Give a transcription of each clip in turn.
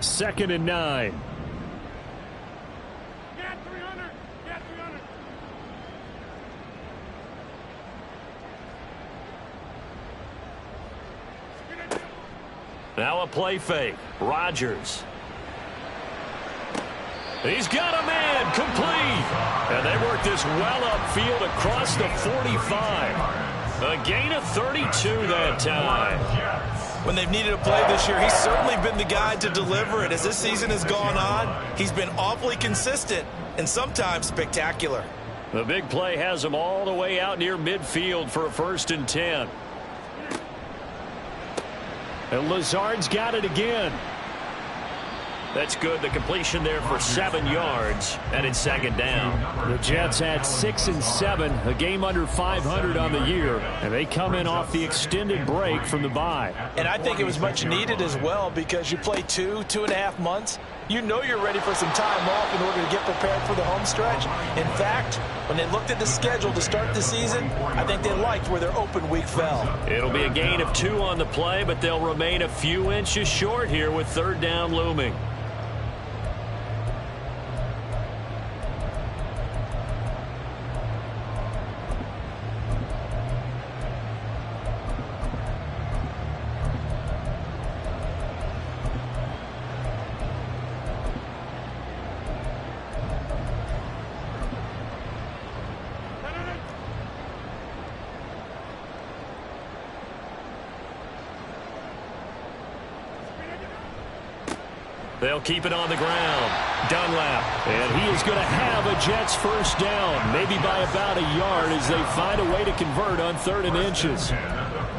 2nd and 9. Now a play fake. Rodgers. He's got a man complete. And they work this well upfield across the 45. A gain of 32 that time. When they've needed a play this year, he's certainly been the guy to deliver it. As this season has gone on, he's been awfully consistent and sometimes spectacular. The big play has him all the way out near midfield for a 1st and 10. And Lazard's got it again. That's good. The completion there for 7 yards, and it's 2nd down. The Jets had 6 and 7, a game under 500 on the year, and they come in off the extended break from the bye. And I think it was much needed as well, because you play 2.5 months. You know you're ready for some time off in order to get prepared for the home stretch. In fact, when they looked at the schedule to start the season, I think they liked where their open week fell. It'll be a gain of 2 on the play, but they'll remain a few inches short here with 3rd down looming. They'll keep it on the ground. Dunlap. And he is going to have a Jets 1st down, maybe by about a yard as they find a way to convert on 3rd and inches.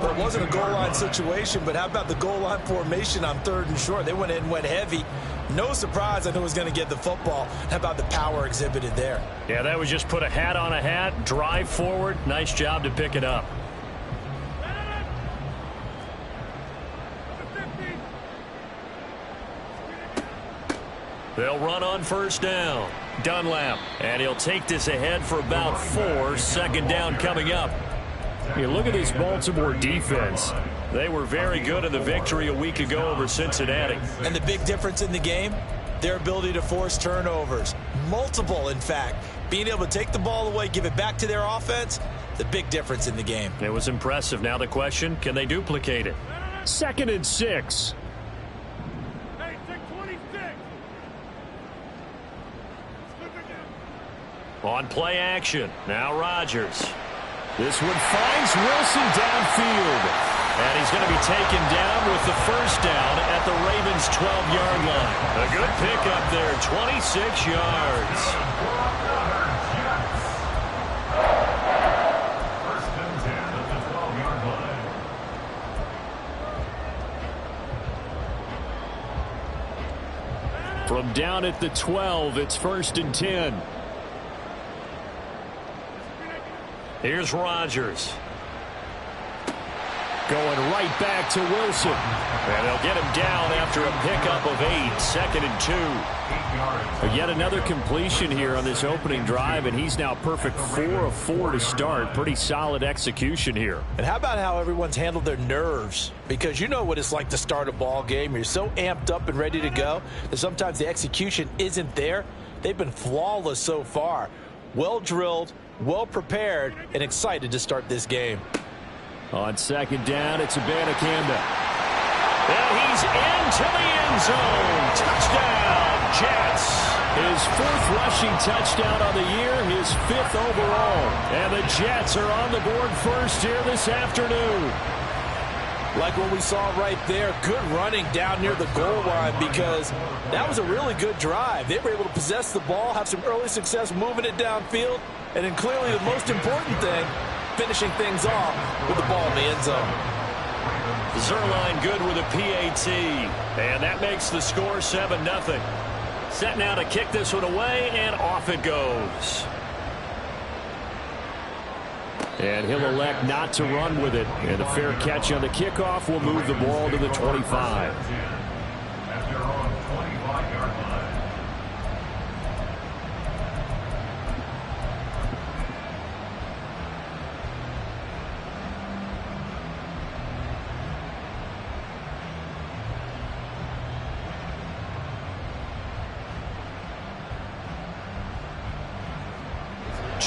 Well, it wasn't a goal line situation, but how about the goal line formation on 3rd and short? They went in and went heavy. No surprise on who was going to get the football. How about the power exhibited there? Yeah, that was just put a hat on a hat, drive forward. Nice job to pick it up. They'll run on 1st down. Dunlap. And he'll take this ahead for about 4. 2nd down coming up. You look at this Baltimore defense. They were very good in the victory a week ago over Cincinnati. And the big difference in the game, their ability to force turnovers. Multiple, in fact. Being able to take the ball away, give it back to their offense, the big difference in the game. It was impressive. Now the question, can they duplicate it? 2nd and 6. On play action. Now Rodgers. This one finds Wilson downfield. And he's going to be taken down with the 1st down at the Ravens' 12-yard line. A good pickup there, 26 yards. From down at the 12, it's 1st and 10. Here's Rodgers. Going right back to Wilson. And they'll get him down after a pickup of 8. 2nd and 2. Yet another completion here on this opening drive, and he's now perfect 4 of 4 to start. Pretty solid execution here. And how about how everyone's handled their nerves? Because you know what it's like to start a ball game. You're so amped up and ready to go that sometimes the execution isn't there. They've been flawless so far. Well drilled, well prepared, and excited to start this game. On 2nd down, it's Abanikanda. And he's into the end zone. Touchdown, Jets. His 4th rushing touchdown on the year, his 5th overall. And the Jets are on the board first here this afternoon. Like what we saw right there, good running down near the goal line, because that was a really good drive. They were able to possess the ball, have some early success moving it downfield, and then clearly the most important thing, finishing things off with the ball in the end zone. Zuerlein good with a PAT. And that makes the score 7-0. Set now to kick this one away, and off it goes. And he'll elect not to run with it. And a fair catch on the kickoff will move the ball to the 25.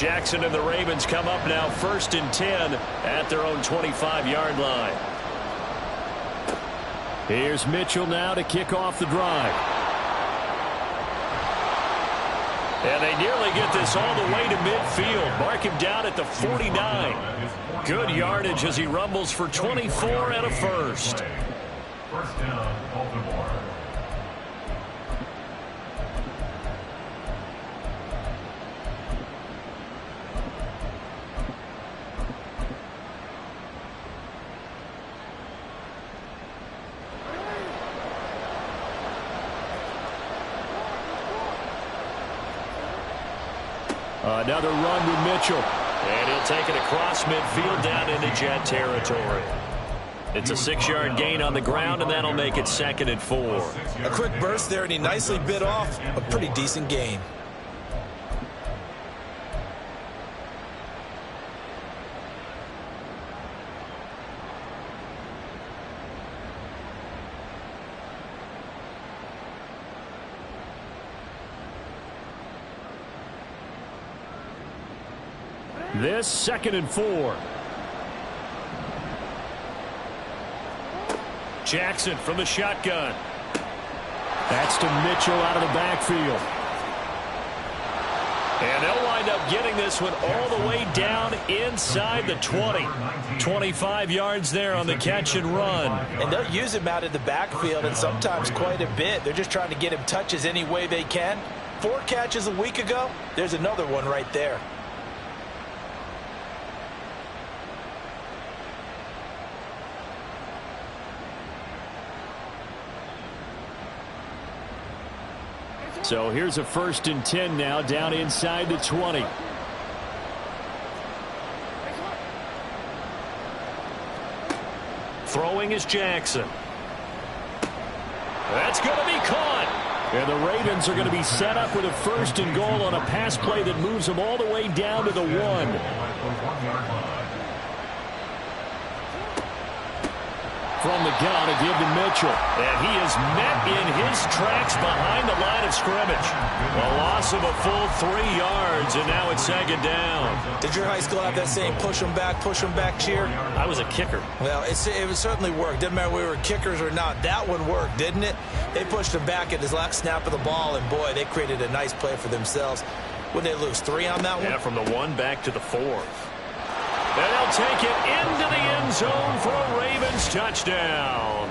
Jackson and the Ravens come up now 1st and 10 at their own 25-yard line. Here's Mitchell now to kick off the drive. And they nearly get this all the way to midfield. Mark him down at the 49. Good yardage as he rumbles for 24 and a first. First down, Baltimore. Another run with Mitchell. And he'll take it across midfield down into Jet territory. It's a 6-yard gain on the ground, and that'll make it 2nd and 4. A quick burst there, and he nicely bit off a pretty decent gain. This 2nd and 4. Jackson from the shotgun. That's to Mitchell out of the backfield. And they'll wind up getting this one all the way down inside the 20. 25 yards there on the catch and run. And they'll use him out in the backfield, and sometimes quite a bit. They're just trying to get him touches any way they can. 4 catches a week ago. There's another one right there. So here's a 1st and 10 now down inside the 20. Throwing is Jackson. That's going to be caught. And the Ravens are going to be set up with a 1st and goal on a pass play that moves them all the way down to the 1. From the gun, a give to Mitchell. And he is met in his tracks behind the line of scrimmage. A loss of a full 3 yards, and now it's 2nd down. Did your high school have that same push them back cheer? I was a kicker. Well, it certainly worked. Didn't matter if we were kickers or not. That one worked, didn't it? They pushed him back at his last snap of the ball, and boy, they created a nice play for themselves. Would they lose 3 on that one? Yeah, from the 1 back to the 4. And they'll take it into the end zone for a Ravens touchdown.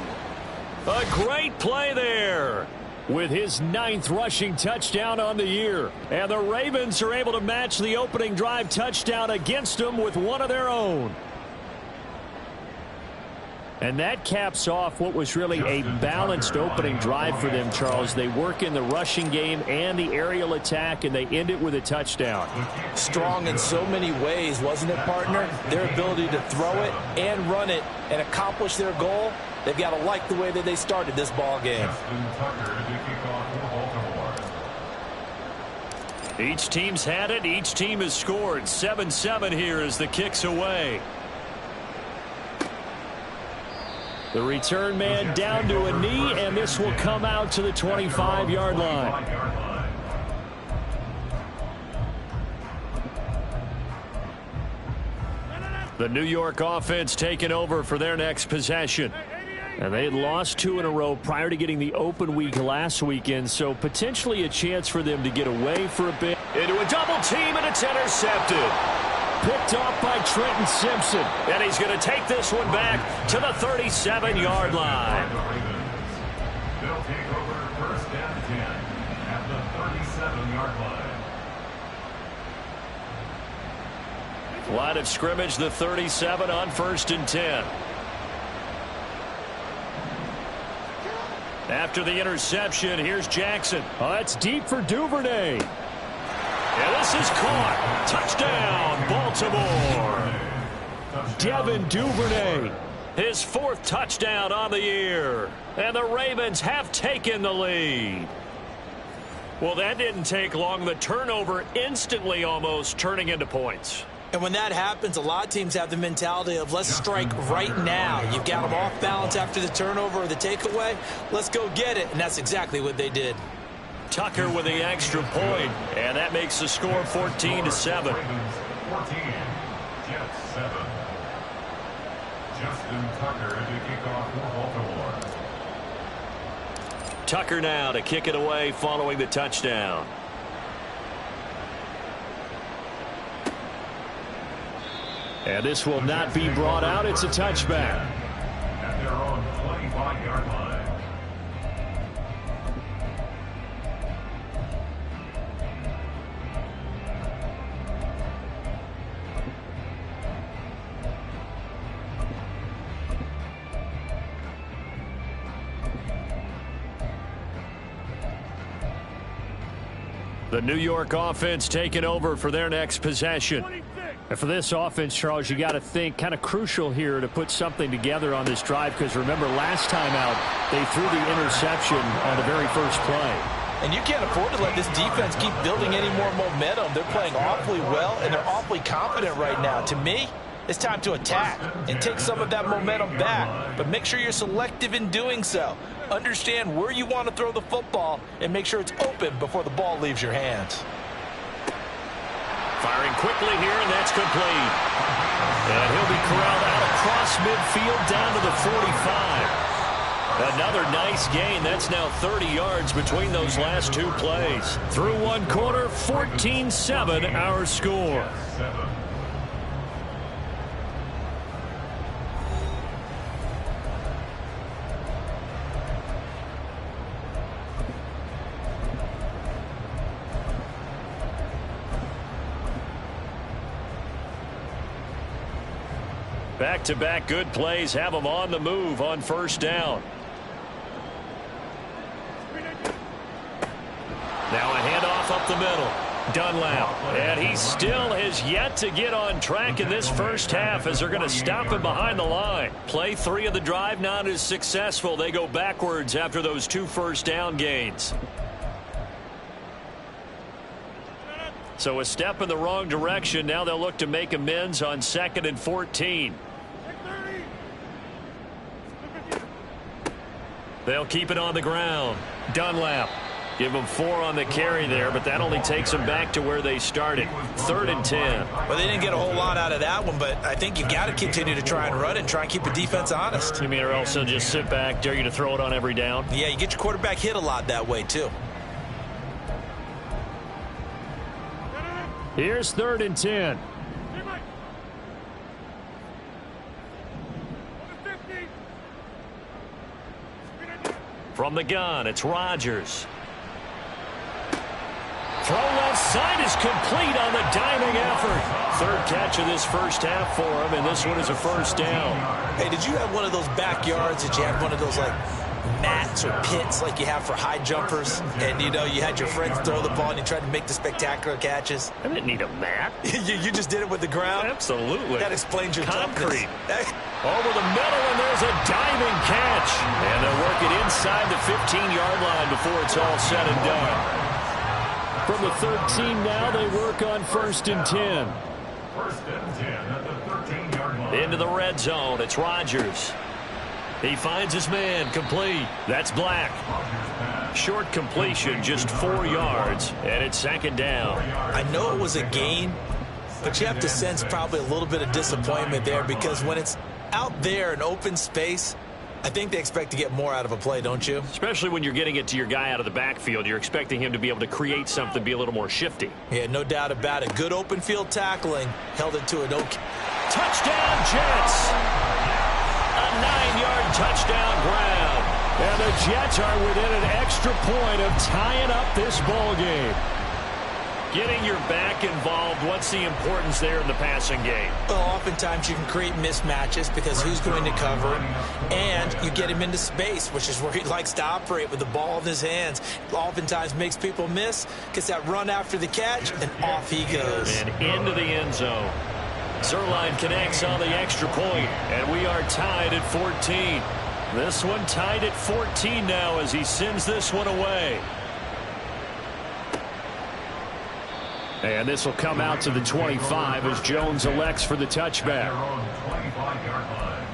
A great play there with his 9th rushing touchdown on the year. And the Ravens are able to match the opening drive touchdown against them with one of their own. And that caps off what was really a balanced opening drive for them, Charles. They work in the rushing game and the aerial attack, and they end it with a touchdown. Strong in so many ways, wasn't it, partner? Their ability to throw it and run it and accomplish their goal, they've got to like the way that they started this ball game. Each team's had it. Each team has scored. 7-7 here as the kick's away. The return man down to a knee, and this will come out to the 25-yard line. The New York offense taking over for their next possession. And they had lost 2 in a row prior to getting the open week last weekend, so potentially a chance for them to get away for a bit. Into a double team, and it's intercepted. Picked off by Trenton Simpson. And he's going to take this one back to the 37-yard line. They'll take over 1st and 10 at the 37-yard line. Line of scrimmage, the 37 on 1st and 10. After the interception, here's Jackson. Oh, that's deep for Duvernay. And this is caught. Touchdown, Baltimore. Devin Duvernay, his 4th touchdown on the year. And the Ravens have taken the lead. Well, that didn't take long. The turnover instantly almost turning into points. And when that happens, a lot of teams have the mentality of let's strike right now. You've got them off balance after the turnover or the takeaway. Let's go get it. And that's exactly what they did. Tucker with the extra point, and that makes the score 14-7. 14, Jets 7. Justin Tucker to kick off for Baltimore. Tucker now to kick it away following the touchdown. And this will not be brought out. It's a touchback. At their own 25-yard line. The New York offense taking over for their next possession. And for this offense, Charles, you got to think kind of crucial here to put something together on this drive, because remember last time out they threw the interception on the very first play. And you can't afford to let this defense keep building any more momentum. They're playing awfully well, and they're awfully confident right now. To me, it's time to attack and take some of that momentum back, but make sure you're selective in doing so. Understand where you want to throw the football and make sure it's open before the ball leaves your hands. Firing quickly here, and that's complete. And he'll be corralled out across midfield down to the 45. Another nice gain. That's now 30 yards between those last two plays. Through one quarter, 14-7 our score. Back-to-back good plays have them on the move on first down. Now a handoff up the middle. Dunlap. And he still has yet to get on track in this first half as they're going to stop him behind the line. Play 3 of the drive not as successful. They go backwards after those 2 first down gains. So a step in the wrong direction. Now they'll look to make amends on 2nd and 14. They'll keep it on the ground. Dunlap. Give them 4 on the carry there, but that only takes them back to where they started. 3rd and 10. Well, they didn't get a whole lot out of that one, but I think you've got to continue to try and run and try and keep the defense honest. You mean, or else they'll just sit back, dare you to throw it on every down? Yeah, you get your quarterback hit a lot that way, too. Here's 3rd and 10. From the gun, it's Rodgers. Throw left side is complete on the diving effort. 3rd catch of this first half for him, and this one is a first down. Hey, did you have one of those backyards that you had one of those, like, mats or pits like you have for high jumpers, and you know you had your friends throw the ball and you tried to make the spectacular catches? I didn't need a mat. you just did it with the ground? Absolutely. That explains your concrete. Toughness. Over the middle, and there's a diving catch. And they'll work it inside the 15-yard line before it's all said and done. From the 13 now, they work on 1st and 10. 1st and 10 at the 13-yard line. Into the red zone, it's Rodgers. He finds his man, complete. That's Black. Short completion, just 4 yards, and it's 2nd down. I know it was a gain, but you have to sense probably a little bit of disappointment there, because when it's out there in open space, I think they expect to get more out of a play, don't you? Especially when you're getting it to your guy out of the backfield. You're expecting him to be able to create something, be a little more shifty. Yeah, no doubt about it. Good open field tackling. Held it to an okay. Touchdown, Jets! A 9-yard touchdown ground. And the Jets are within an extra point of tying up this ball game. Getting your back involved, what's the importance there in the passing game? Well, oftentimes you can create mismatches because who's going to cover him, and you get him into space, which is where he likes to operate with the ball in his hands. Oftentimes makes people miss, gets that run after the catch, and off he goes. And into the end zone. Zuerlein connects on the extra point, and we are tied at 14. This one tied at 14 now as he sends this one away. And this will come out to the 25 as Jones elects for the touchback. 25-yard line.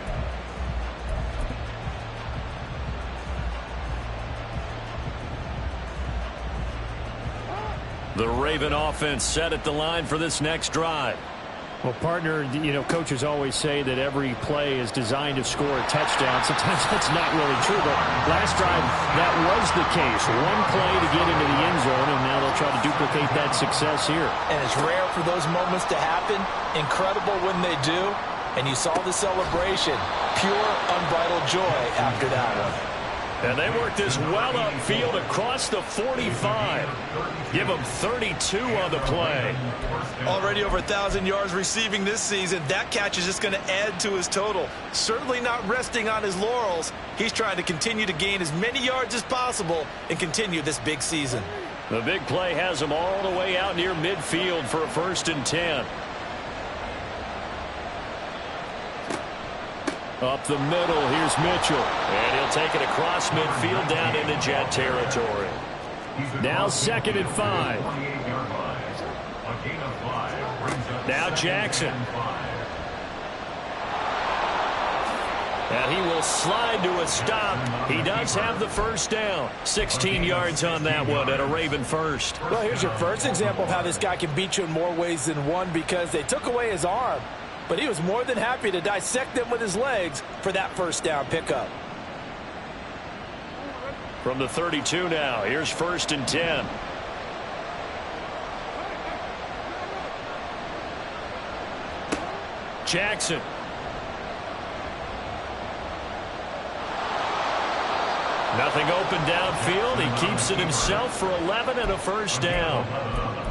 The Raven offense set at the line for this next drive. Well, partner, coaches always say that every play is designed to score a touchdown. Sometimes that's not really true, but last drive, that was the case. One play to get into the end zone, and now they'll try to duplicate that success here. And it's rare for those moments to happen. Incredible when they do. And you saw the celebration. Pure, unbridled joy after that one. And they work this well upfield across the 45. Give them 32 on the play. Already over 1,000 yards receiving this season. That catch is just going to add to his total. Certainly not resting on his laurels. He's trying to continue to gain as many yards as possible and continue this big season. The big play has him all the way out near midfield for a 1st and 10. Up the middle, here's Mitchell. And he'll take it across midfield down into Jet territory. Now 2nd and 5. Now Jackson. And he will slide to a stop. He does have the 1st down. 16 yards on that one and a Raven 1st. Well, here's your first example of how this guy can beat you in more ways than one, because they took away his arm. But he was more than happy to dissect them with his legs for that 1st down pickup. From the 32 now, here's 1st and 10. Jackson. Nothing open downfield. He keeps it himself for 11 and a 1st down.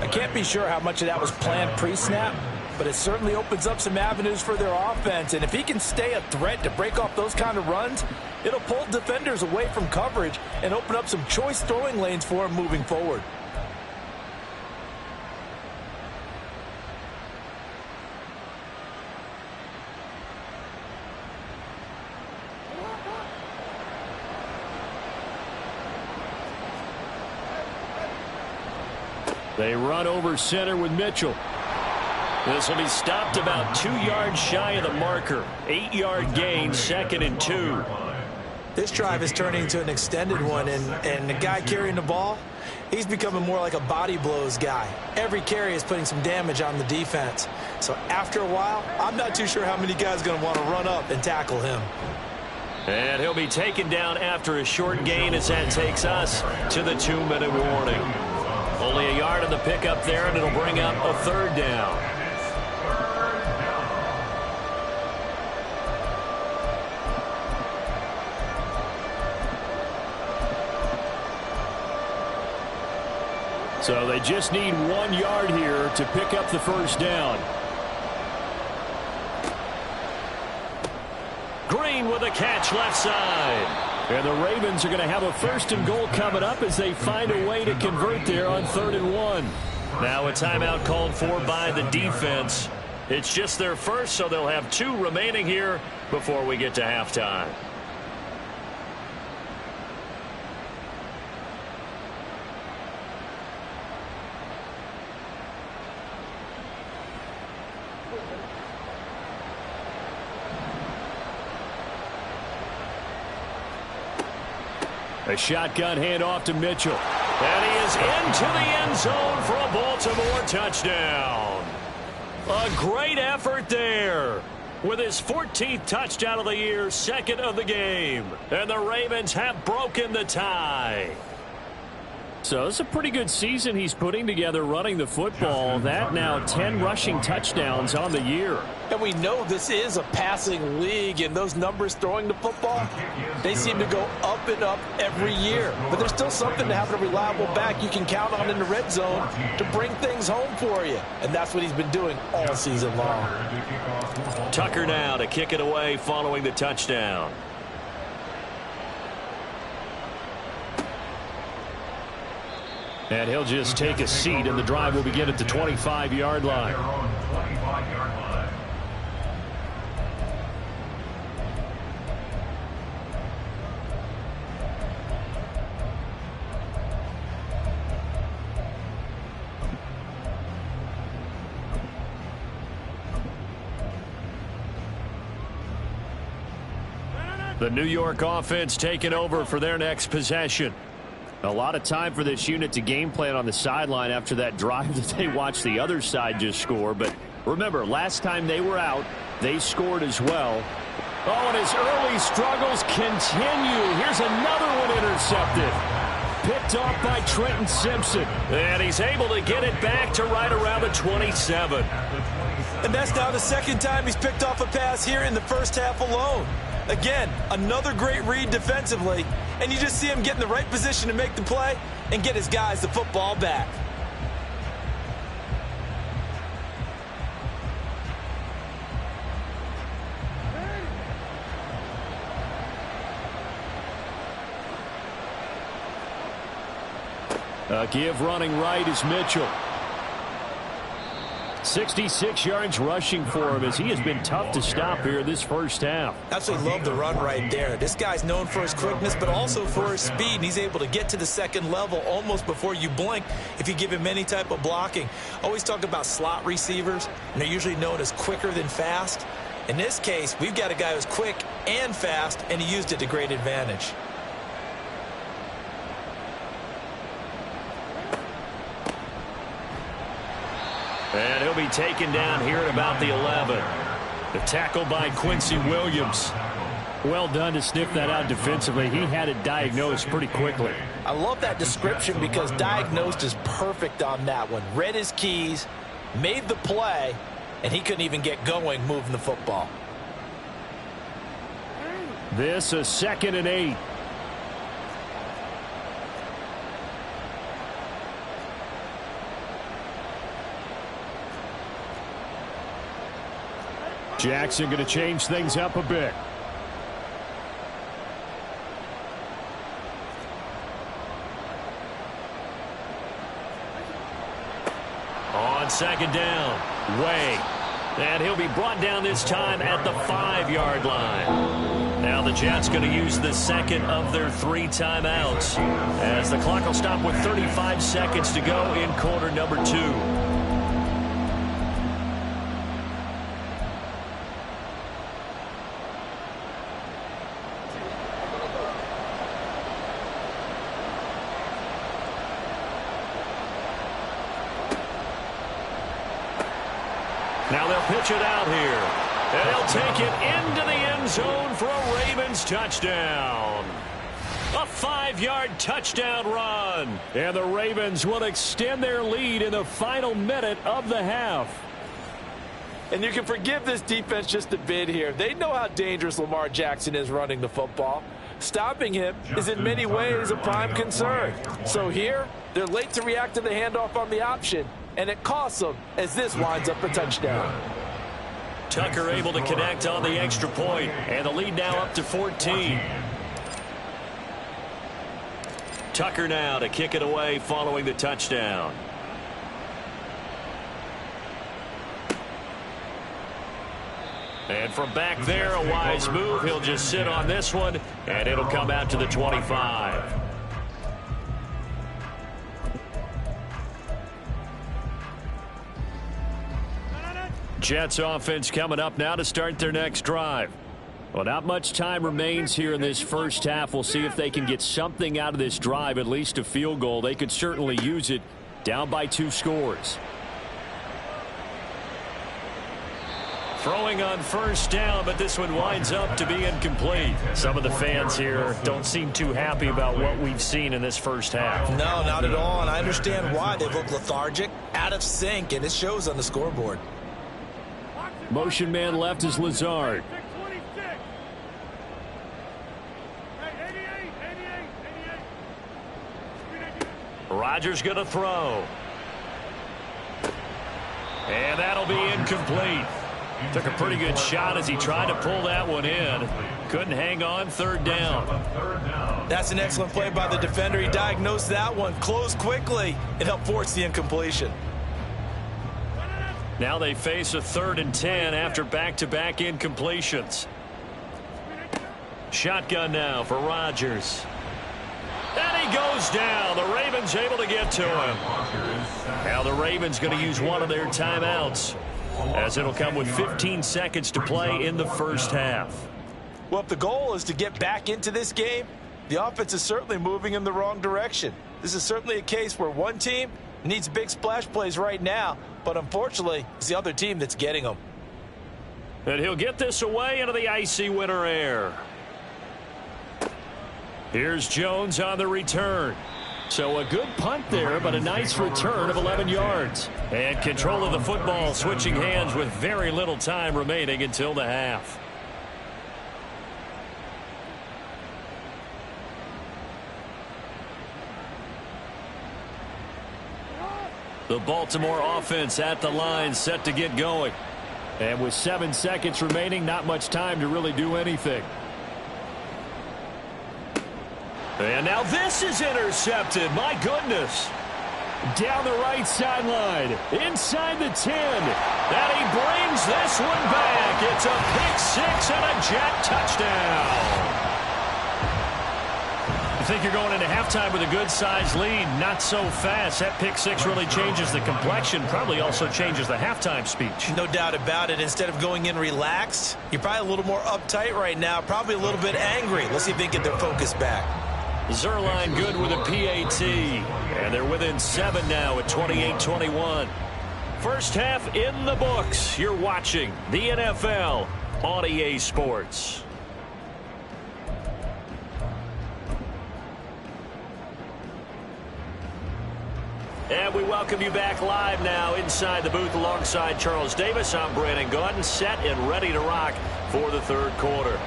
I can't be sure how much of that was planned pre-snap, but it certainly opens up some avenues for their offense. And if he can stay a threat to break off those kind of runs, it'll pull defenders away from coverage and open up some choice throwing lanes for him moving forward. They run over center with Mitchell. This will be stopped about 2 yards shy of the marker. 8-yard gain, 2nd and 2. This drive is turning into an extended one, and the guy carrying the ball, he's becoming more like a body blows guy. Every carry is putting some damage on the defense. So after a while, I'm not too sure how many guys are going to want to run up and tackle him. And he'll be taken down after a short gain as that takes us to the 2-minute warning. Only a yard on the pickup there, and it'll bring up a 3rd down. So they just need 1 yard here to pick up the 1st down. Green with a catch left side. And the Ravens are going to have a 1st and goal coming up as they find a way to convert there on 3rd and 1. Now a timeout called for by the defense. It's just their first, so they'll have 2 remaining here before we get to halftime. A shotgun handoff to Mitchell. And he is into the end zone for a Baltimore touchdown. A great effort there. With his 14th touchdown of the year, 2nd of the game. And the Ravens have broken the tie. So it's a pretty good season he's putting together running the football. That now 10 rushing touchdowns on the year. And we know this is a passing league, and those numbers throwing the football, they seem to go up and up every year. But there's still something to having a reliable back you can count on in the red zone to bring things home for you. And that's what he's been doing all season long. Tucker now to kick it away following the touchdown. And he'll just take a seat, and the drive will begin at the 25-yard line. The New York offense taking over for their next possession. A lot of time for this unit to game plan on the sideline after that drive that they watched the other side just score. But remember, last time they were out, they scored as well. Oh, and his early struggles continue. Here's another one intercepted. Picked off by Trenton Simpson. And he's able to get it back to right around the 27. And that's now the second time he's picked off a pass here in the first half alone. Again, another great read defensively, and you just see him get in the right position to make the play and get his guys the football back. A give running right is Mitchell. 66 yards rushing for him as he has been tough to stop here this first half. Absolutely love the run right there. This guy's known for his quickness, but also for his speed. And he's able to get to the second level almost before you blink if you give him any type of blocking. Always talk about slot receivers, and they're usually known as quicker than fast. In this case, we've got a guy who's quick and fast, and he used it to great advantage. And he'll be taken down here at about the 11. The tackle by Quincy Williams. Well done to sniff that out defensively. He had it diagnosed pretty quickly. I love that description because diagnosed is perfect on that one. Read his keys, made the play, and he couldn't even get going moving the football. This a 2nd and 8. Jackson going to change things up a bit. On 2nd down, Way. And he'll be brought down this time at the 5-yard line. Now the Jets going to use the second of their 3 timeouts as the clock will stop with 35 seconds to go in quarter number 2. Now they'll pitch it out here. And he'll take it into the end zone for a Ravens touchdown. A 5-yard touchdown run. And the Ravens will extend their lead in the final minute of the half. And you can forgive this defense just a bit here. They know how dangerous Lamar Jackson is running the football. Stopping him is in many ways a prime concern. So here, they're late to react to the handoff on the option. And it costs them as this winds up a touchdown. Tucker able to connect on the extra point. And the lead now up to 14. Tucker now to kick it away following the touchdown. And from back there, a wise move. He'll just sit on this one, and it'll come out to the 25. Jets offense coming up now to start their next drive. Well, not much time remains here in this first half. We'll see if they can get something out of this drive, at least a field goal. They could certainly use it, down by 2 scores. Throwing on first down, but this one winds up to be incomplete. Some of the fans here don't seem too happy about what we've seen in this first half. No, not at all, and I understand why. They look lethargic, out of sync, and it shows on the scoreboard. Motion man left is Lazard. Rodgers going to throw. And that'll be incomplete. Took a pretty good shot as he tried to pull that one in. Couldn't hang on. 3rd down. That's an excellent play by the defender. He diagnosed that one, closed quickly, and helped force the incompletion. Now they face a 3rd and 10 after back-to-back incompletions. Shotgun now for Rodgers. And he goes down. The Ravens able to get to him. Now the Ravens going to use one of their timeouts, as it'll come with 15 seconds to play in the first half. Well, if the goal is to get back into this game, the offense is certainly moving in the wrong direction. This is certainly a case where one team needs big splash plays right now, but unfortunately, it's the other team that's getting them. And he'll get this away into the icy winter air. Here's Jones on the return. So a good punt there, but a nice return of 11 yards. And control of the football, switching hands with very little time remaining until the half. The Baltimore offense at the line, set to get going. And with 7 seconds remaining, not much time to really do anything. And now this is intercepted. My goodness. Down the right sideline. Inside the 10. And he brings this one back. It's a pick six and a Jet touchdown. I think you're going into halftime with a good-sized lead. Not so fast. That pick six really changes the complexion. Probably also changes the halftime speech. No doubt about it. Instead of going in relaxed, you're probably a little more uptight right now. Probably a little bit angry. Let's see if they get their focus back. Zuerlein good with a PAT. And they're within 7 now at 28-21. First half in the books. You're watching the NFL on EA Sports. And we welcome you back live now inside the booth alongside Charles Davis. I'm Brandon Gaudin, set and ready to rock for the third quarter.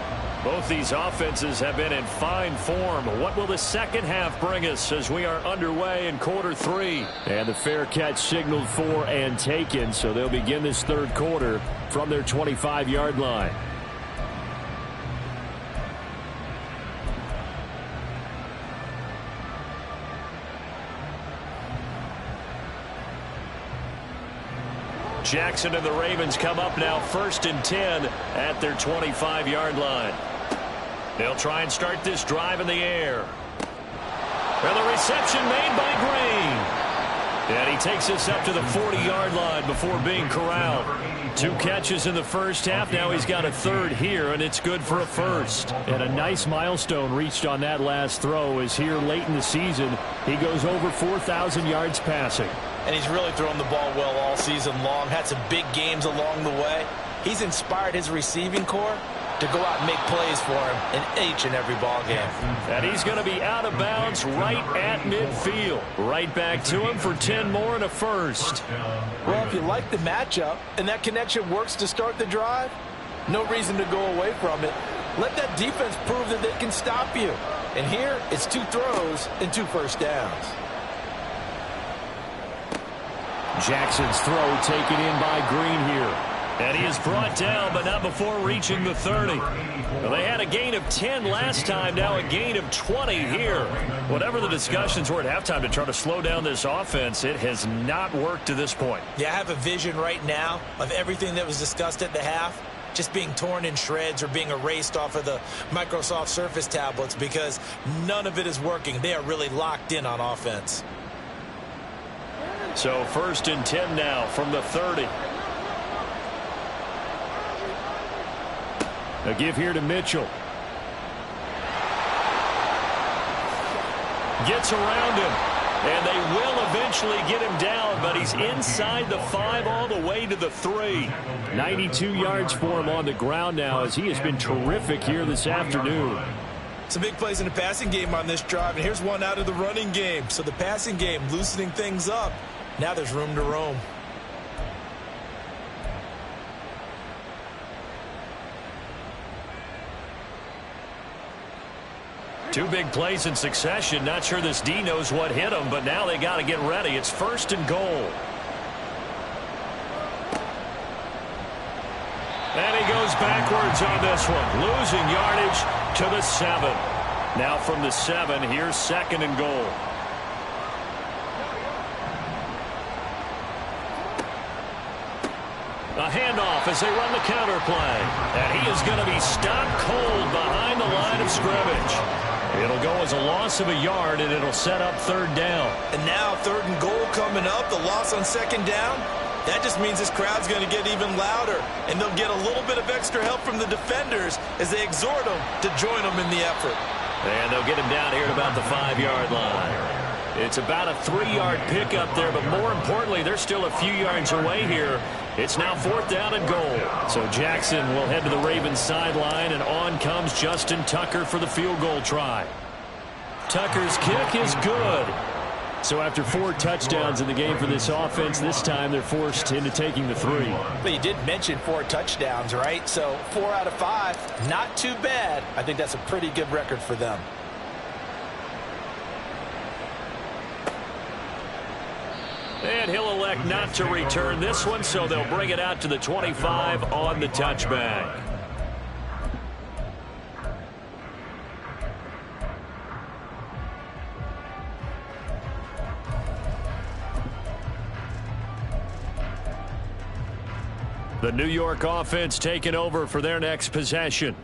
Both these offenses have been in fine form. What will the second half bring us as we are underway in quarter 3? And the fair catch signaled for and taken, so they'll begin this third quarter from their 25-yard line. Jackson and the Ravens come up now 1st and 10 at their 25-yard line. They'll try and start this drive in the air. And the reception made by Green. And he takes us up to the 40-yard line before being corralled. 2 catches in the first half. Now he's got a third here, and it's good for a first. And a nice milestone reached on that last throw as here late in the season, he goes over 4,000 yards passing. And he's really thrown the ball well all season long. Had some big games along the way. He's inspired his receiving corps to go out and make plays for him in each and every ball game. And he's going to be out of bounds right at midfield. Right back to him for 10 more and a first. Well, if you like the matchup and that connection works to start the drive, no reason to go away from it. Let that defense prove that they can stop you. And here, it's 2 throws and 2 first downs. Jackson's throw taken in by Green here. And he is brought down, but not before reaching the 30. Well, they had a gain of 10 last time, now a gain of 20 here. Whatever the discussions were at halftime to try to slow down this offense, it has not worked to this point. Yeah, I have a vision right now of everything that was discussed at the half just being torn in shreds or being erased off of the Microsoft Surface tablets because none of it is working. They are really locked in on offense. So 1st and 10 now from the 30. A give here to Mitchell. Gets around him. And they will eventually get him down, but he's inside the 5 all the way to the 3. 92 yards for him on the ground now as he has been terrific here this afternoon. Some big plays in the passing game on this drive, and here's one out of the running game. So the passing game loosening things up. Now there's room to roam. Two big plays in succession. Not sure this D knows what hit him, but now they got to get ready. It's 1st and goal. And he goes backwards on this one. Losing yardage to the 7. Now from the 7, here's 2nd and goal. A handoff as they run the counter play. And he is going to be stopped cold behind the line of scrimmage. It'll go as a loss of a yard, and it'll set up 3rd down. And now 3rd and goal coming up. The loss on 2nd down. That just means this crowd's going to get even louder. And they'll get a little bit of extra help from the defenders as they exhort them to join them in the effort. And they'll get him down here at about the 5-yard line. It's about a 3-yard pickup there, but more importantly, they're still a few yards away here. It's now 4th down and goal. So Jackson will head to the Ravens sideline, and on comes Justin Tucker for the field goal try. Tucker's kick is good. So after 4 touchdowns in the game for this offense, this time they're forced into taking the 3. But you did mention 4 touchdowns, right? So 4 out of 5, not too bad. I think that's a pretty good record for them. And he'll elect not to return this one, so they'll bring it out to the 25 on the touchback. The New York offense taking over for their next possession.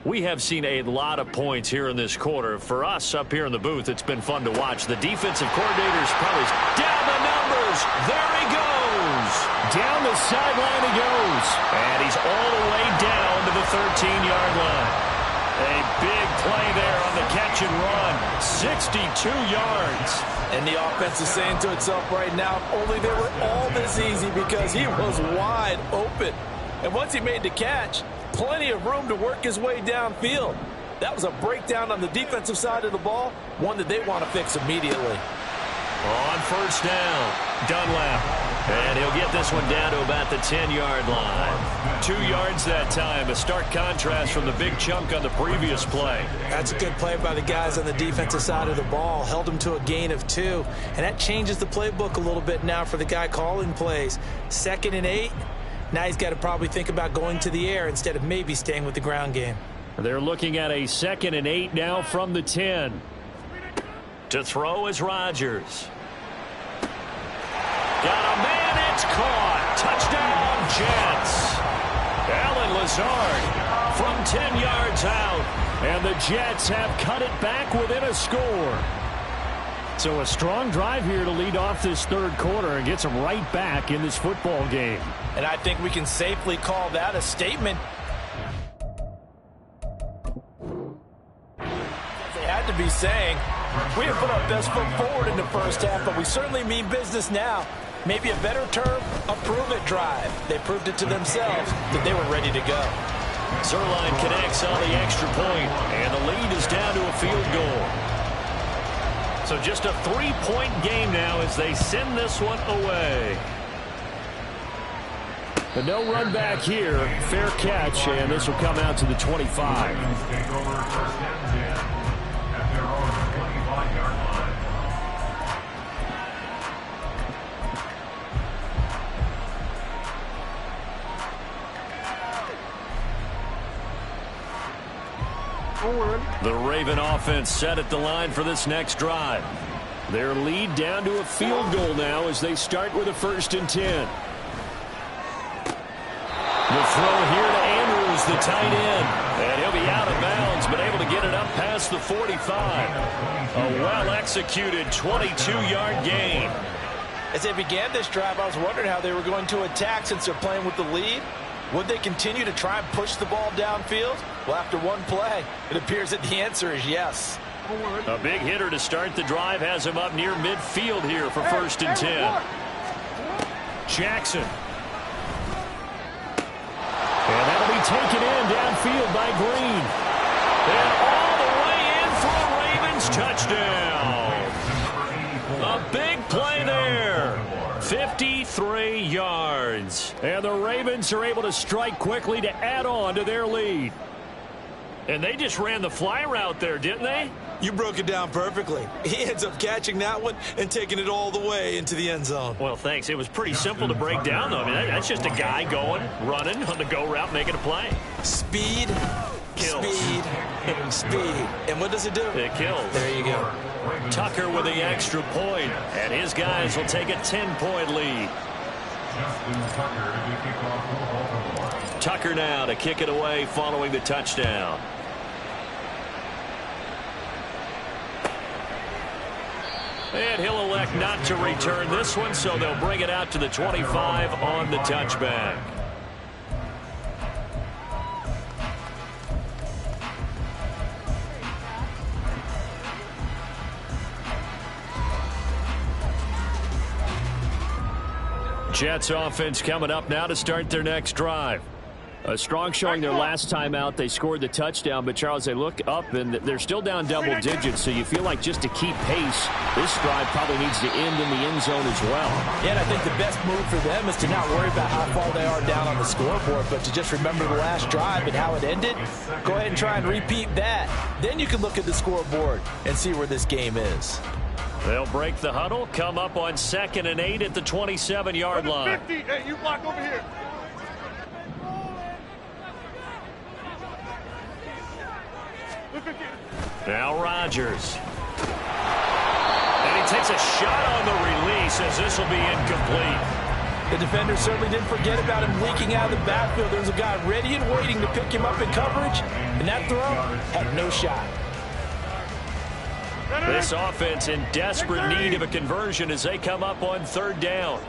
We have seen a lot of points here in this quarter. For us up here in the booth, it's been fun to watch. The defensive coordinator's probably down the numbers. There he goes. Down the sideline he goes. And he's all the way down to the 13-yard line. A big play there on the catch and run. 62 yards. And the offense is saying to itself right now, only they were all this easy because he was wide open. And once he made the catch, plenty of room to work his way downfield. That was a breakdown on the defensive side of the ball, one that they want to fix immediately. On 1st down, Dunlap. And he'll get this one down to about the 10-yard line. 2 yards that time, a stark contrast from the big chunk on the previous play. That's a good play by the guys on the defensive side of the ball. Held him to a gain of 2. And that changes the playbook a little bit now for the guy calling plays. 2nd and 8. Now he's got to probably think about going to the air instead of maybe staying with the ground game. They're looking at a 2nd and 8 now from the 10. To throw is Rodgers. Got a man, it's caught. Touchdown, Jets. Allen Lazard from 10 yards out. And the Jets have cut it back within a score. So a strong drive here to lead off this 3rd quarter and gets them right back in this football game. And I think we can safely call that a statement. They had to be saying, we have put our best foot forward in the first half, but we certainly mean business now. Maybe a better term, a prove-it drive. They proved it to themselves that they were ready to go. Zuerlein connects on the extra point, and the lead is down to a field goal. So just a 3-point game now as they send this one away. But no run back here. Fair catch, and this will come out to the 25. The Raven offense set at the line for this next drive. Their lead down to a field goal now as they start with a 1st and 10. The throw here to Andrews, the tight end. And he'll be out of bounds, but able to get it up past the 45. A well-executed 22-yard gain. As they began this drive, I was wondering how they were going to attack since they're playing with the lead. Would they continue to try and push the ball downfield? Well, after one play, it appears that the answer is yes. A big hitter to start the drive has him up near midfield here for 1st and 10. Jackson. And that'll be taken in downfield by Green. And all the way in for a Ravens touchdown. A big play there. 53 yards. And the Ravens are able to strike quickly to add on to their lead. And they just ran the fly route there, didn't they? You broke it down perfectly. He ends up catching that one and taking it all the way into the end zone. Well, thanks. It was pretty simple to break down, though. I mean, that's just a guy going, running on the go route, making a play. Speed, kills. Speed, speed. And what does it do? It kills. There you go. Tucker with the extra point, and his guys will take a 10-point lead. Tucker now to kick it away following the touchdown. And he'll elect not to return this one, so they'll bring it out to the 25 on the touchback. Jets offense coming up now to start their next drive. A strong showing their last time out. They scored the touchdown, but Charles, they look up and they're still down double digits, so you feel like just to keep pace, this drive probably needs to end in the end zone as well. Yeah, and I think the best move for them is to not worry about how far they are down on the scoreboard, but to just remember the last drive and how it ended. Go ahead and try and repeat that. Then you can look at the scoreboard and see where this game is. They'll break the huddle, come up on 2nd and 8 at the 27-yard line. 50. Hey, you block over here. Now Rodgers. And he takes a shot on the release as this will be incomplete. The defender certainly didn't forget about him leaking out of the backfield. There was a guy ready and waiting to pick him up in coverage, and that throw had no shot. This offense in desperate need of a conversion as they come up on 3rd down.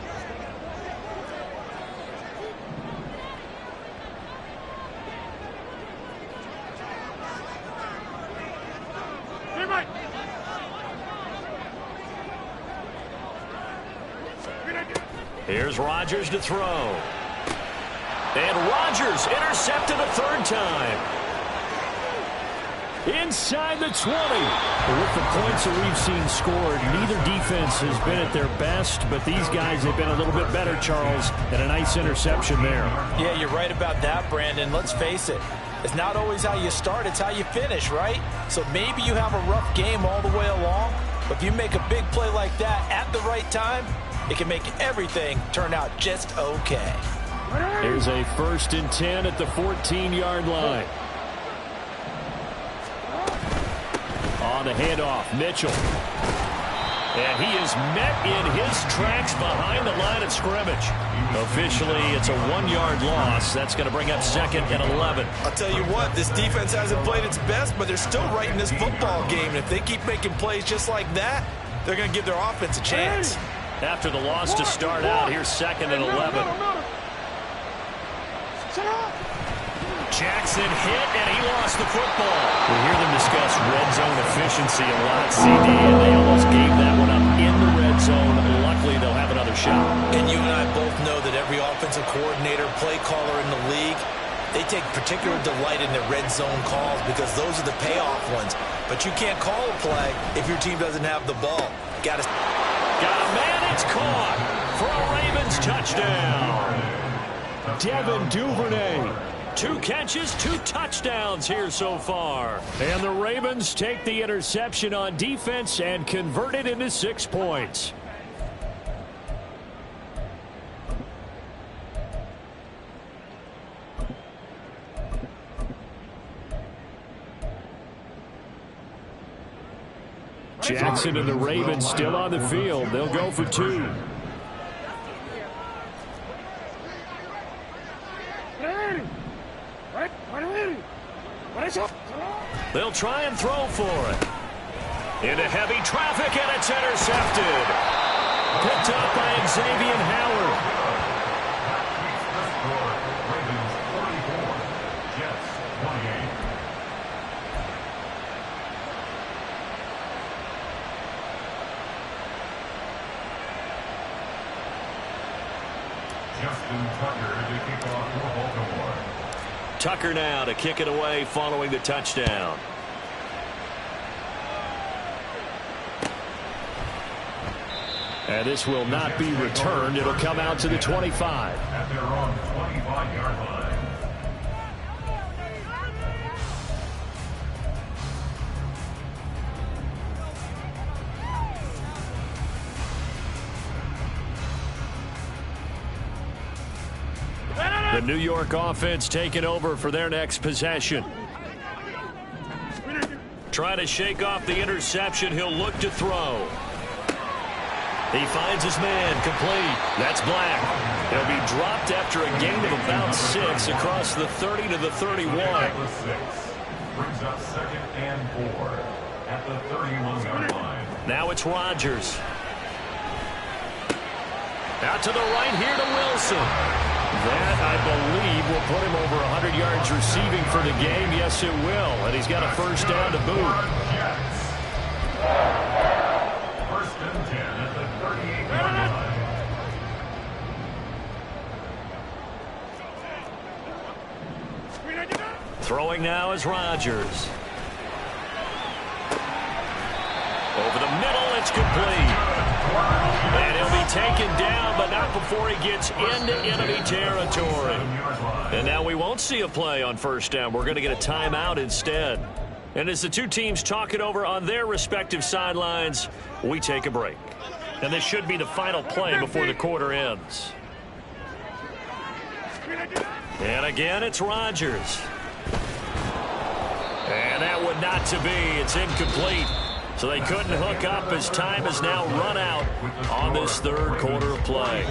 Here's Rodgers to throw. And Rodgers intercepted a 3rd time. Inside the 20. With the points that we've seen scored, neither defense has been at their best, but these guys have been a little bit better, Charles, and a nice interception there. Yeah, you're right about that, Brandon. Let's face it. It's not always how you start, it's how you finish, right? So maybe you have a rough game all the way along, but if you make a big play like that at the right time, it can make everything turn out just okay. Here's a 1st and 10 at the 14-yard line. On the handoff, Mitchell. And he is met in his tracks behind the line of scrimmage. Officially, it's a 1-yard loss. That's going to bring up 2nd and 11. I'll tell you what, this defense hasn't played its best, but they're still right in this football game. And if they keep making plays just like that, they're going to give their offense a chance. After the loss to start out, here's 2nd and 11. Jackson hit, and he lost the football. We hear them discuss red zone efficiency a lot, CD, and they almost gave that one up in the red zone. Luckily, they'll have another shot. And you and I both know that every offensive coordinator, play caller in the league, they take particular delight in their red zone calls because those are the payoff ones. But you can't call a play if your team doesn't have the ball. Got a man, it's caught for a Ravens touchdown. Devin Duvernay. 2 catches, 2 touchdowns here so far. And the Ravens take the interception on defense and convert it into 6 points. Jackson and the Ravens still on the field. They'll go for 2. They'll try and throw for it. Into heavy traffic, and it's intercepted. Picked up by Xavier Howard. Justin Tucker to kick off for Baltimore. Tucker now to kick it away following the touchdown. And this will not be returned. It'll come out to the 25. At their own 25-yard line. The New York offense taking over for their next possession. Trying to shake off the interception. He'll look to throw. He finds his man, complete. That's Black. He'll be dropped after a gain of about 6 across the 30 to the 31. Brings up 2nd and 4 at the 31-yard line. Now it's Rodgers. Out to the right here to Wilson. That, I believe, will put him over 100 yards receiving for the game. Yes, it will. And he's got a 1st down to boot. First and 10 at the 38-yard line. Throwing now is Rodgers. Over the middle, it's complete. And he'll be taken down, but not before he gets into enemy territory. And now we won't see a play on first down. We're going to get a timeout instead. And as the two teams talk it over on their respective sidelines, we take a break. And this should be the final play before the quarter ends. And again, it's Rodgers. And that one not to be. It's incomplete. So they couldn't hook up as time has now run out on this third quarter of play.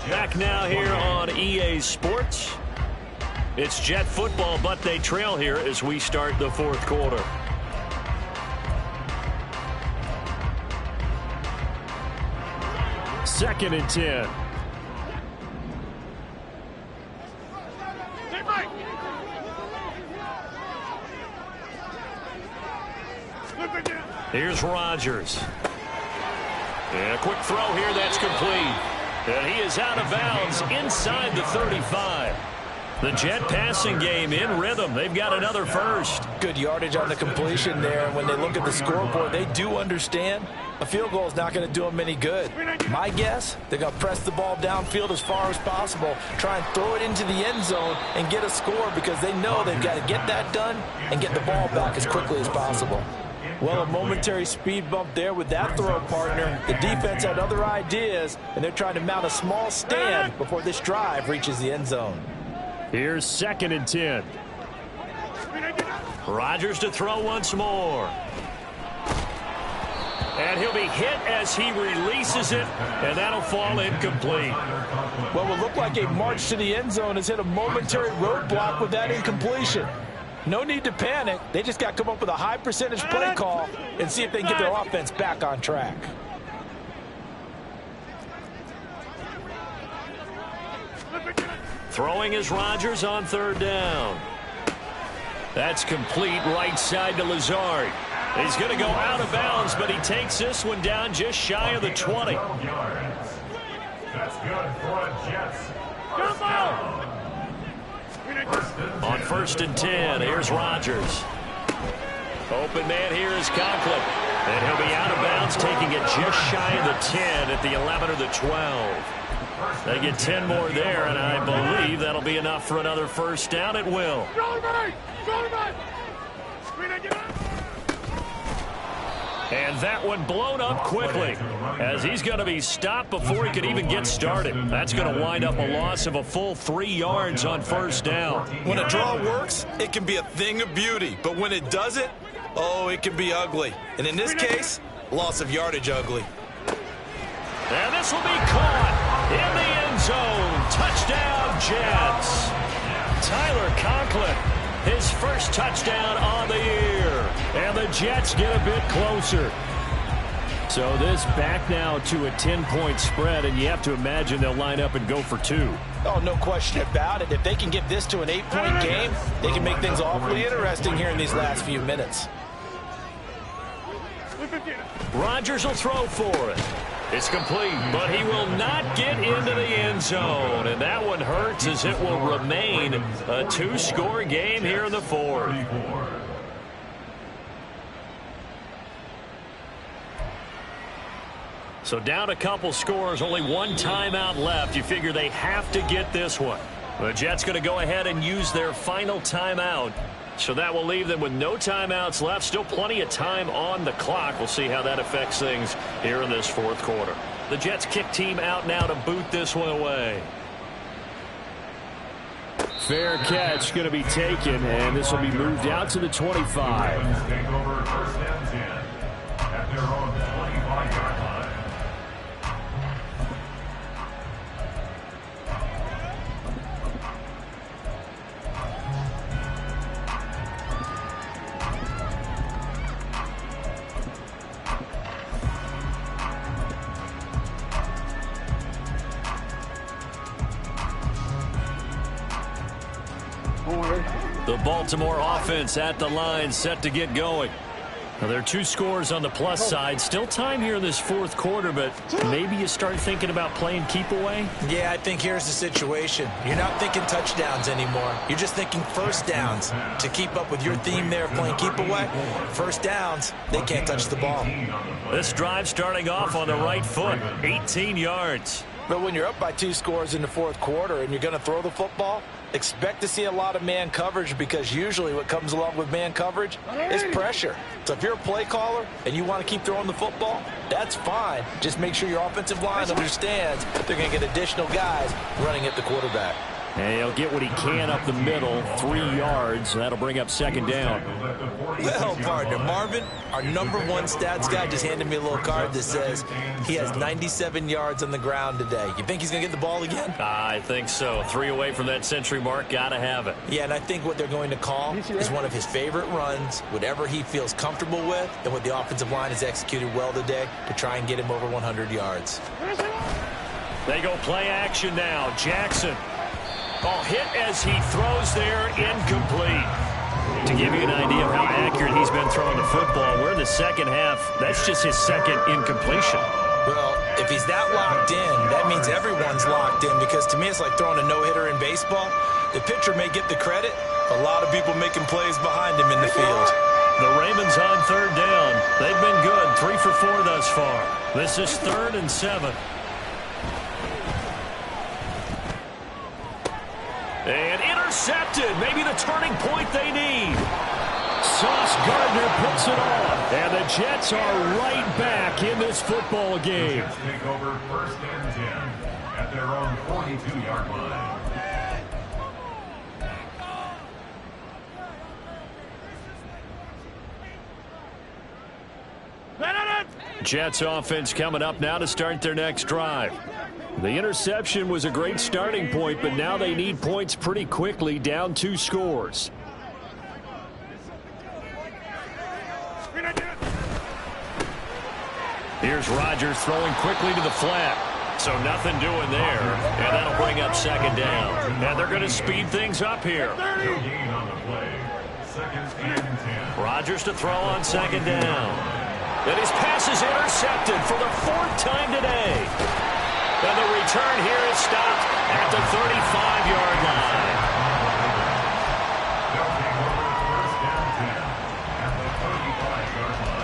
Back now here on EA Sports. It's Jet football, but they trail here as we start the fourth quarter. Second and 10. Here's Rodgers. And a quick throw here that's complete. And he is out of bounds inside the 35. The Jet passing game in rhythm. They've got another first. Good yardage on the completion there. When they look at the scoreboard, they do understand a field goal is not going to do them any good. My guess, they're going to press the ball downfield as far as possible, try and throw it into the end zone and get a score because they know they've got to get that done and get the ball back as quickly as possible. Well, a momentary speed bump there with that throw partner. The defense had other ideas, and they're trying to mount a small stand before this drive reaches the end zone. Here's second and 10. Rodgers to throw once more. And he'll be hit as he releases it, and that'll fall incomplete. Well, what looked like a march to the end zone has hit a momentary roadblock with that incompletion. No need to panic. They just got to come up with a high percentage play call and see if they can get their offense back on track. Throwing is Rodgers on third down. That's complete right side to Lazard. He's going to go out of bounds, but he takes this one down just shy of the 20. That's good for a Jets. First down. On first and 10, here's Rodgers. Open man here is Conklin. And he'll be out of bounds, taking it just shy of the 10 at the 11 or the 12. They get 10 more there, and I believe that'll be enough for another first down. It will. And that one blown up quickly as he's going to be stopped before he could even get started. That's going to wind up a loss of a full 3 yards on first down. When a draw works, it can be a thing of beauty. But when it doesn't, oh, it can be ugly. And in this case, loss of yardage ugly. And this will be caught in the end zone. Touchdown, Jets. Tyler Conklin, his first touchdown on the year. And the Jets get a bit closer. So this back now to a 10-point spread, and you have to imagine they'll line up and go for 2. Oh, no question about it. If they can get this to an 8-point game, they can make things awfully interesting here in these last few minutes. Rodgers will throw for it. It's complete, but he will not get into the end zone. And that one hurts as it will remain a 2-score game here in the fourth. So down a couple scores, only one timeout left. You figure they have to get this one. The Jets going to go ahead and use their final timeout. So that will leave them with no timeouts left. Still plenty of time on the clock. We'll see how that affects things here in this fourth quarter. The Jets kick team out now to boot this one away. Fair catch going to be taken, and this will be moved out to the 25. Take over first and 10 at their own 25-yard line. The Baltimore offense at the line, set to get going. Well, there are 2 scores on the plus side. Still time here in this fourth quarter, but maybe you start thinking about playing keep away? Yeah, I think here's the situation. You're not thinking touchdowns anymore. You're just thinking first downs. To keep up with your theme there of playing keep away, first downs, they can't touch the ball. This drive starting off on the right foot, 18 yards. But when you're up by 2 scores in the fourth quarter and you're going to throw the football, expect to see a lot of man coverage, because usually what comes along with man coverage is pressure. So if you're a play caller and you want to keep throwing the football, that's fine. Just make sure your offensive line understands they're going to get additional guys running at the quarterback. And he'll get what he can up the middle, 3 yards. That'll bring up second down. Well, partner, Marvin, our #1 stats guy, just handed me a little card that says he has 97 yards on the ground today. You think he's going to get the ball again? I think so. 3 away from that century mark. Got to have it. Yeah, and I think what they're going to call is one of his favorite runs, whatever he feels comfortable with, and what the offensive line has executed well today to try and get him over 100 yards. They go play action now. Jackson. Ball hit as he throws there, incomplete. To give you an idea of how accurate he's been throwing the football, we're in the second half. That's just his second incompletion. Well, if he's that locked in, that means everyone's locked in, because to me it's like throwing a no-hitter in baseball. The pitcher may get the credit, a lot of people making plays behind him in the field. The Ravens on third down. They've been good, 3 for 4 thus far. This is 3rd and 7. And intercepted. Maybe the turning point they need. Sauce Gardner puts it on. And the Jets are right back in this football game. Jets take over 1st and 10 at their own 42-yard line. Jets offense coming up now to start their next drive. The interception was a great starting point, but now they need points pretty quickly, down 2 scores. Here's Rodgers throwing quickly to the flat. So nothing doing there. And that'll bring up second down. And they're going to speed things up here. No gain on the play. 2nd and 10. Rodgers to throw on second down. And his pass is intercepted for the 4th time today. And the return here is stopped at the 35-yard line. They'll take over 1st and 10 at the 35-yard line.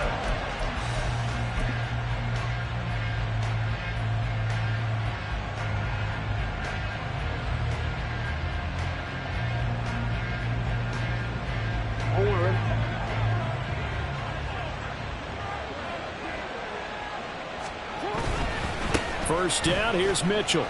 First down, here's Mitchell.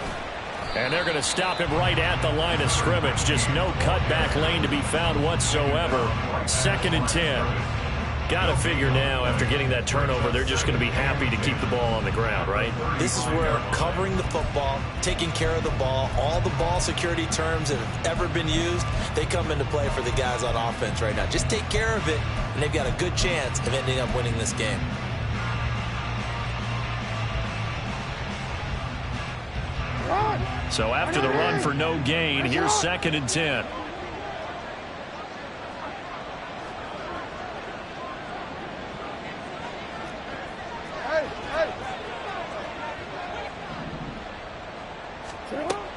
And they're going to stop him right at the line of scrimmage. Just no cutback lane to be found whatsoever. 2nd and 10. Got to figure now, after getting that turnover, they're just going to be happy to keep the ball on the ground, right? This is where covering the football, taking care of the ball, all the ball security terms that have ever been used, they come into play for the guys on offense right now. Just take care of it, and they've got a good chance of ending up winning this game. So after the run for no gain, here's 2nd and 10.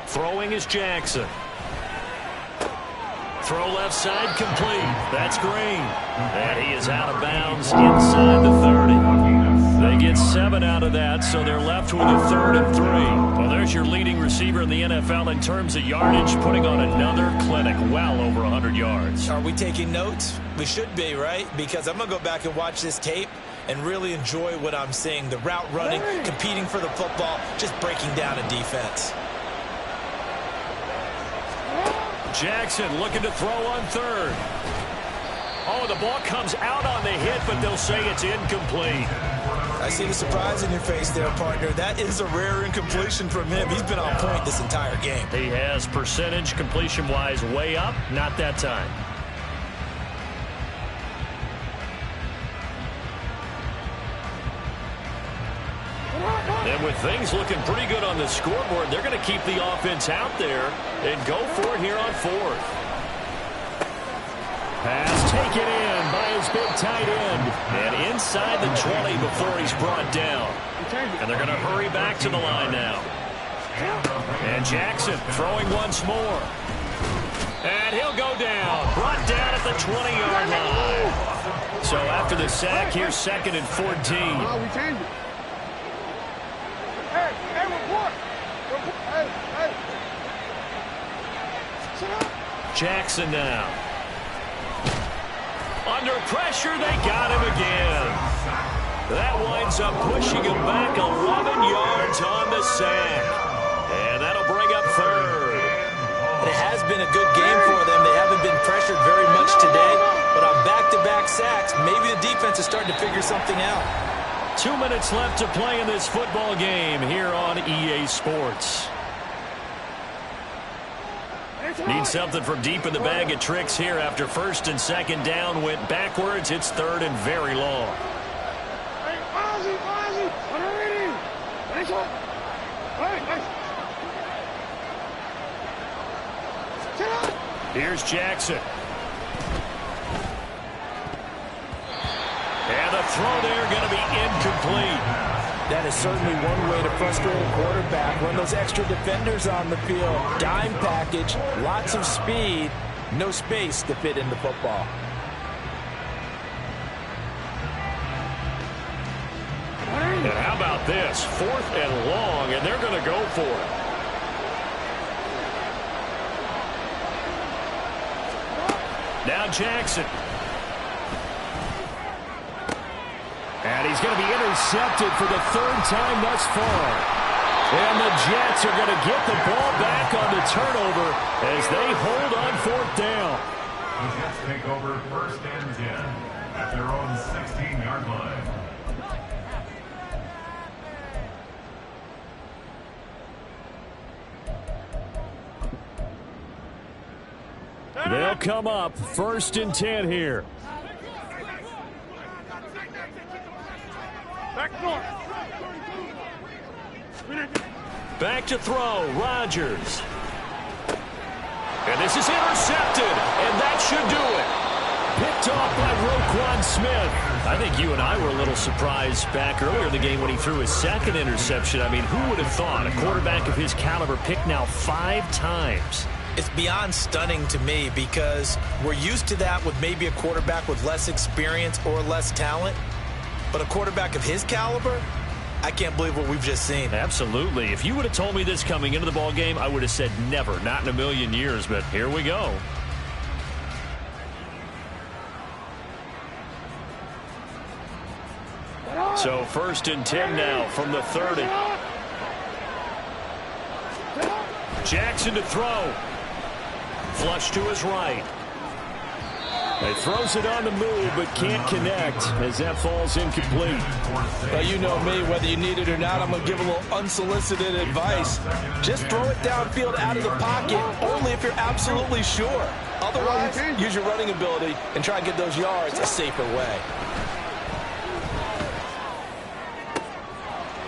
Throwing is Jackson. Throw left side complete. That's Green. And he is out of bounds inside the 30. They get 7 out of that, so they're left with a 3rd and 3. Well, there's your leading receiver in the NFL in terms of yardage, putting on another clinic, well over 100 yards. Are we taking notes? We should be, right? Because I'm going to go back and watch this tape and really enjoy what I'm seeing. The route running, competing for the football, just breaking down a defense. Jackson looking to throw on 3rd. Oh, the ball comes out on the hit, but they'll say it's incomplete. I see the surprise in your face there, partner. That is a rare incompletion from him. He's been on point this entire game. He has percentage completion-wise way up, not that time. And with things looking pretty good on the scoreboard, they're going to keep the offense out there and go for it here on 4th. Pass taken in by his big tight end. And inside the 20 before he's brought down. And they're going to hurry back to the line now. And Jackson throwing once more. And he'll go down. Brought down at the 20-yard line. So after the sack, here's 2nd and 14. We changed it. Hey, report. Hey. Jackson now. Under pressure, they got him again. That winds up pushing him back 11 yards on the sack. And that'll bring up 3rd. It has been a good game for them. They haven't been pressured very much today, but on back-to-back sacks, maybe the defense is starting to figure something out. 2 minutes left to play in this football game here on EA Sports. Need something from deep in the bag of tricks here after 1st and 2nd down went backwards. It's 3rd and very long. Here's Jackson. And the throw there going to be incomplete. That is certainly one way to frustrate a quarterback. Run those extra defenders on the field. Dime package, lots of speed, no space to fit in the football. And how about this? 4th and long, and they're going to go for it. Now Jackson. And he's going to be intercepted for the 3rd time thus far. And the Jets are going to get the ball back on the turnover as they hold on 4th down. The Jets take over 1st and 10 at their own 16-yard line. They'll come up 1st and 10 here. Back to throw, Rodgers. And this is intercepted, and that should do it. Picked off by Roquan Smith. I think you and I were a little surprised back earlier in the game when he threw his 2nd interception. I mean, who would have thought a quarterback of his caliber picked now 5 times? It's beyond stunning to me because we're used to that with maybe a quarterback with less experience or less talent. But a quarterback of his caliber, I can't believe what we've just seen. Absolutely. If you would have told me this coming into the ball game, I would have said never, not in a million years. But here we go. So 1st and 10 now from the 30. Jackson to throw. Flush to his right. He throws it on the move, but can't connect as that falls incomplete. Well, you know me, whether you need it or not, I'm going to give a little unsolicited advice. Just throw it downfield out of the pocket, only if you're absolutely sure. Otherwise, use your running ability and try and get those yards a safer way.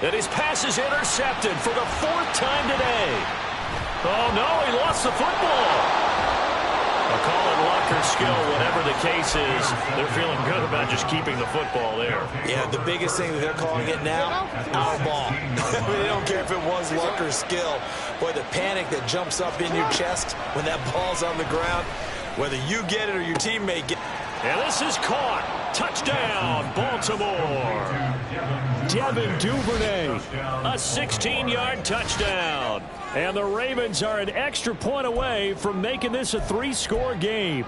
And his pass is intercepted for the 4th time today. Oh, no, he lost the football. I'll call it luck or skill, whatever the case is. They're feeling good about just keeping the football there. Yeah, the biggest thing that they're calling it now, our ball. They don't care if it was luck or skill. Boy, the panic that jumps up in your chest when that ball's on the ground, whether you get it or your teammate get it. And this is caught. Touchdown, Baltimore. Devin Duvernay, a 16-yard touchdown. And the Ravens are an extra point away from making this a 3-score game.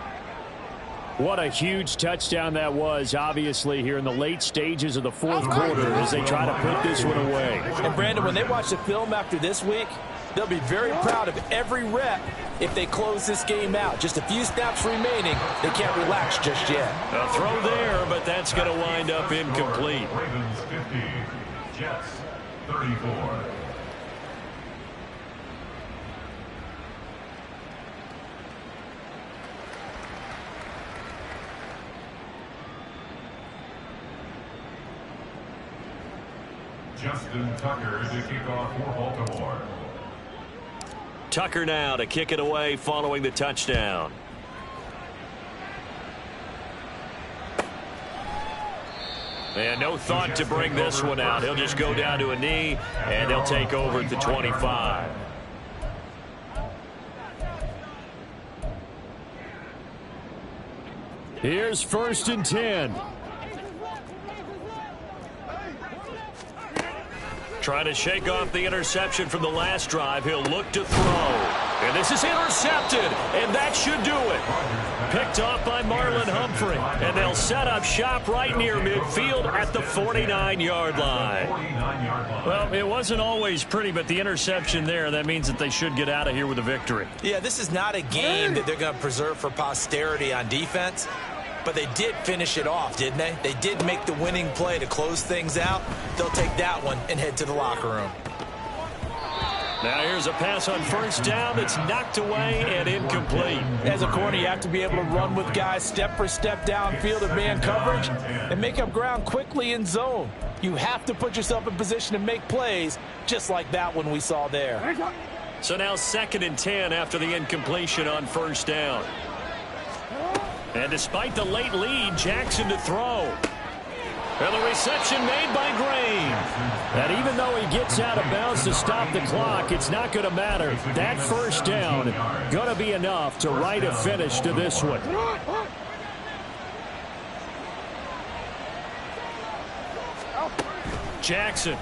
What a huge touchdown that was, obviously, here in the late stages of the 4th quarter as they try to put this one away. And, Brandon, when they watch the film after this week, they'll be very proud of every rep if they close this game out. Just a few snaps remaining. They can't relax just yet. A throw there, but that's going to wind up incomplete. Ravens 50, Jets 34. Justin Tucker to kick off for Baltimore. Tucker now to kick it away following the touchdown. And no thought to bring this one out. He'll just go down to a knee, and they'll take over at the 25. Here's 1st and 10. Trying to shake off the interception from the last drive. He'll look to throw. And this is intercepted, and that should do it. Picked off by Marlon Humphrey, and they'll set up shop right near midfield at the 49-yard line. Well, it wasn't always pretty, but the interception there, that means that they should get out of here with a victory. Yeah, this is not a game that they're going to preserve for posterity on defense, but they did finish it off, didn't they? They did make the winning play to close things out. They'll take that one and head to the locker room. Now here's a pass on 1st down that's knocked away and incomplete. As a corner, you have to be able to run with guys step for step downfield of man coverage and make up ground quickly in zone. You have to put yourself in position to make plays just like that one we saw there. So now 2nd and 10 after the incompletion on 1st down. And despite the late lead, Jackson to throw. And the reception made by Green. And even though he gets out of bounds to stop the clock, it's not going to matter. That 1st down going to be enough to write a finish to this one. Jackson.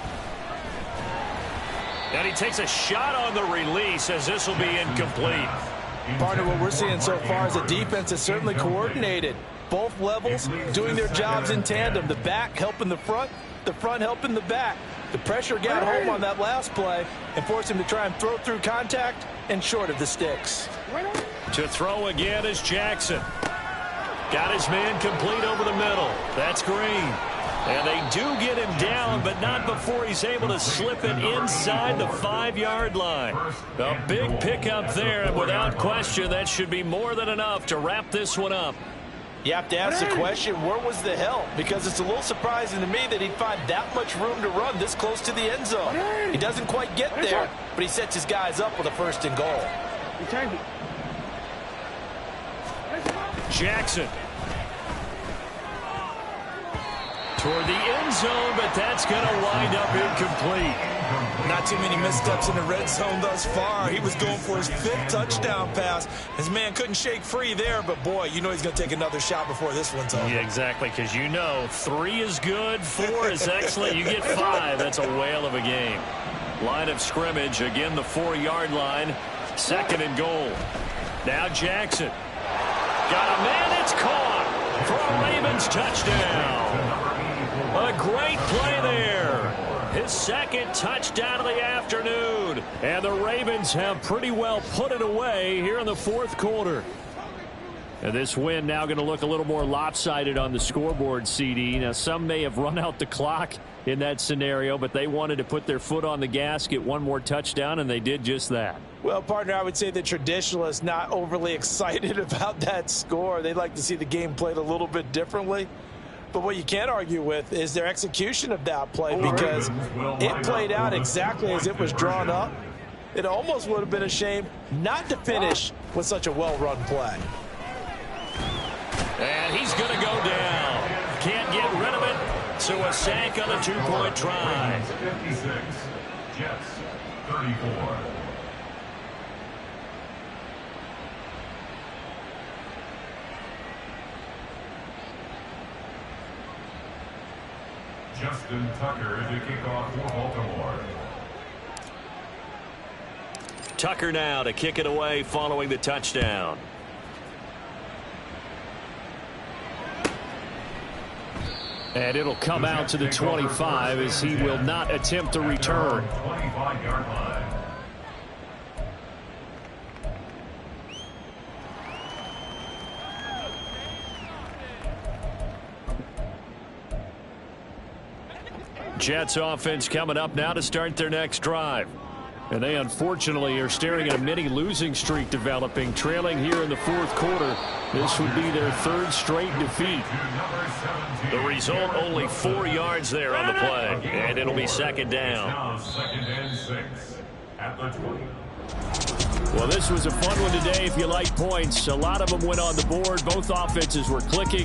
And he takes a shot on the release as this will be incomplete. Partner, what we're seeing so far is a defense that's certainly coordinated. Both levels doing their jobs in tandem. The back helping the front helping the back. The pressure got home on that last play and forced him to try and throw through contact and short of the sticks. To throw again is Jackson. Got his man complete over the middle. That's Green. And they do get him down, but not before he's able to slip it inside the 5-yard line. A big pickup there, and without question, that should be more than enough to wrap this one up. You have to ask the question, where was the help? Because it's a little surprising to me that he'd find that much room to run this close to the end zone. He doesn't quite get there, but he sets his guys up with a 1st and goal. Jackson. Toward the end zone, but that's going to wind up incomplete. Not too many missteps in the red zone thus far. He was going for his 5th touchdown pass. His man couldn't shake free there, but boy, you know he's going to take another shot before this one's over. Yeah, exactly, because you know 3 is good, 4 is excellent. You get 5. That's a whale of a game. Line of scrimmage, again the 4-yard line. 2nd and goal. Now Jackson. Got a man, it's caught for a Ravens touchdown. A great play there. His 2nd touchdown of the afternoon. And the Ravens have pretty well put it away here in the 4th quarter. And this win now going to look a little more lopsided on the scoreboard, CD. Now, some may have run out the clock in that scenario, but they wanted to put their foot on the gas, get one more touchdown, and they did just that. Well, partner, I would say the traditionalists not overly excited about that score. They'd like to see the game played a little bit differently. But what you can't argue with is their execution of that play, because it played out exactly as it was drawn up. It almost would have been a shame not to finish with such a well-run play. And he's going to go down. Can't get rid of it. So a sack on a 2-point try. 56, Jets 34. Justin Tucker to kick off for Baltimore. Tucker now to kick it away following the touchdown. And it'll come out to the 25 as he will not attempt to return. 25-yard line. Jets offense coming up now to start their next drive. And they unfortunately are staring at a mini losing streak developing, trailing here in the 4th quarter. This would be their 3rd straight defeat. The result, only 4 yards there on the play. And it'll be 2nd down. Now 2nd and 6 at the 20. Well, this was a fun one today if you like points. A lot of them went on the board. Both offenses were clicking.